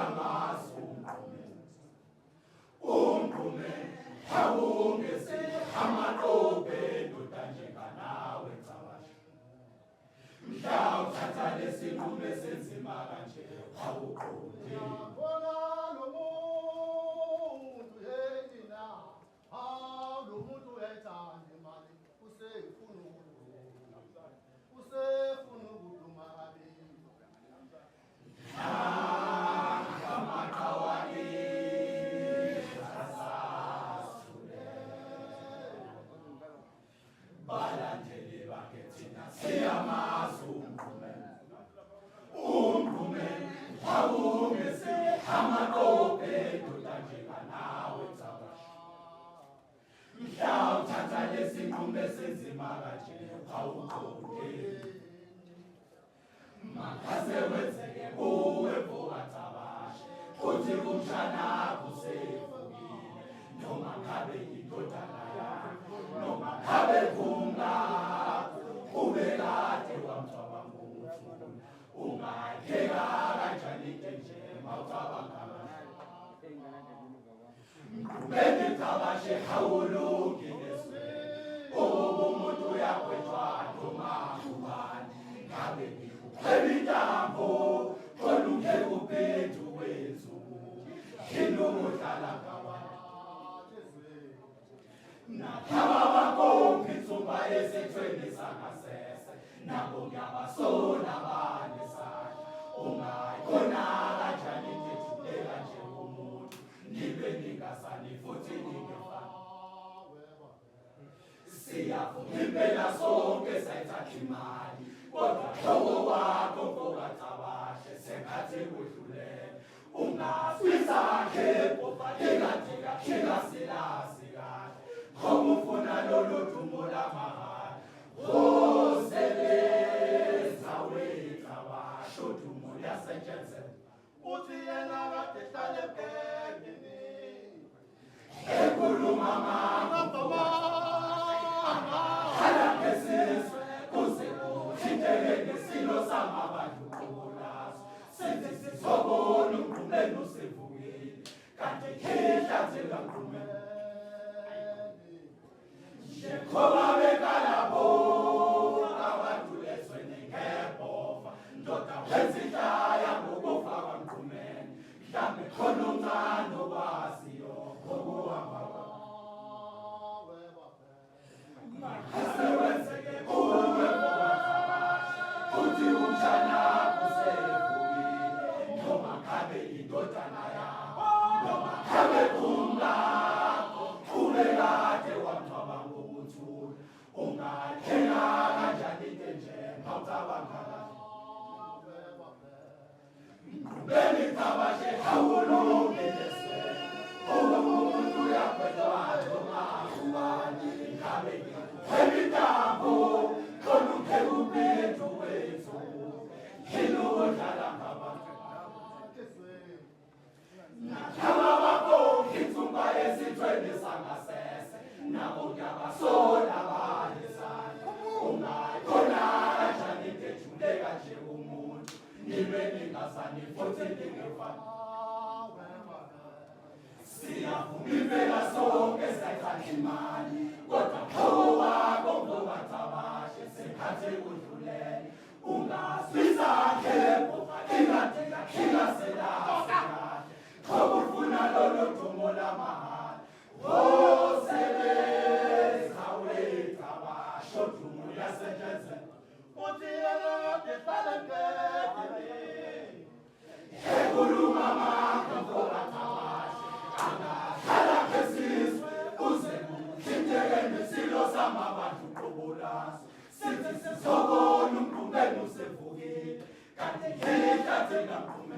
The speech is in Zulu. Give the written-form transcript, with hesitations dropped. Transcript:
siyamazi umgume awungese amaqobe ndoda njenganawe cabasha mhla uthatha lesinqumo esenzima kanje awuqondi khona lo muntu yena lo muntu uyayithanda imali usefuna ukuduma balandeli bakhe thina siyamazi umgume awungese amaqobe ndoda njenganawe cabasha mhla uthatha lesinqumo esenzima kanje awuqondi makaze wenzeke kuwe vuka cabasha uthi umshana kusefukile noma ngabe indodana yakho noma ngabe kungakho ube kade wamcabanga ukuthi ungakheka kanjani nje mawucabanga Mgumeni cabashe hawulungile umuntu uyagwetshwa noma ubani ngabe Ebitambo, kolunge uphethu wethu, inudlala kabantu. Nakhaba bakonke insumba esithweni sangasese, nabo ngiyabasola banesandla. Ungayikhona kanjani ngithuleka nje umuntu, nibe ningasani futhi ningefani. Siyavuma impela sonke sayithatha imali. Kodwa hlobo wakho ngokacabashe sengathi kudlulele ungasizakhe ingathi kakhingasilazi kahle ngoba ufuna lolu dumo lamahhala osebenza wecabashe udumo luyasetshenzela uthi yena kade hlale ebhekini ekhuluma ngakho hala ngesizwe kuze Nesilo samabantu kubulazo Senze sizobona umgumeni usevukile Kanti khehla njengamgumeni Njengoba bekalabo Abantu ezweni ngebhova Ndoda wenza inhlaya ngokufa kwamgumeni Mhlambe khona umncane okwaziyo okuhamba Makaze wenzeke kuwe Uthi umshana kusefukile noma ngabe indodana yakho noma ngabe kungakho ube kade wamcabanga ukuthula ungakhela kanjani nje mawucabanga Mgumeni cabashe awulungile umuntu uyagwetshwa noma ubani ngabe Ebitambo kolunge uphethu wethu inudlala ngabantu Nakhaba bakonke insumba esithweni sangasese nabo ngiyabasola banesandla ungayikhona kanjani ngethuleka nje umuntu nibe ningasani futhi ningefani Siyavuma impela sonke sayithatha imali kodwa hlobo wakho ngokacabashe sengathi kudlulele ungasizakhe ingathi kakhingasilazi kahle ngoba ufuna lolu dumo lamahhala osebenza wecabashe udumo luyasetshenzela uthi yena kade hlale ebhekini ekhuluma ngakho ngokacabashe angahlala ngesizwe kuze kuthinteke nesilo samabantu qobolazo sithi sizobona umgumeni usevukile kanti khehla njengamgumeni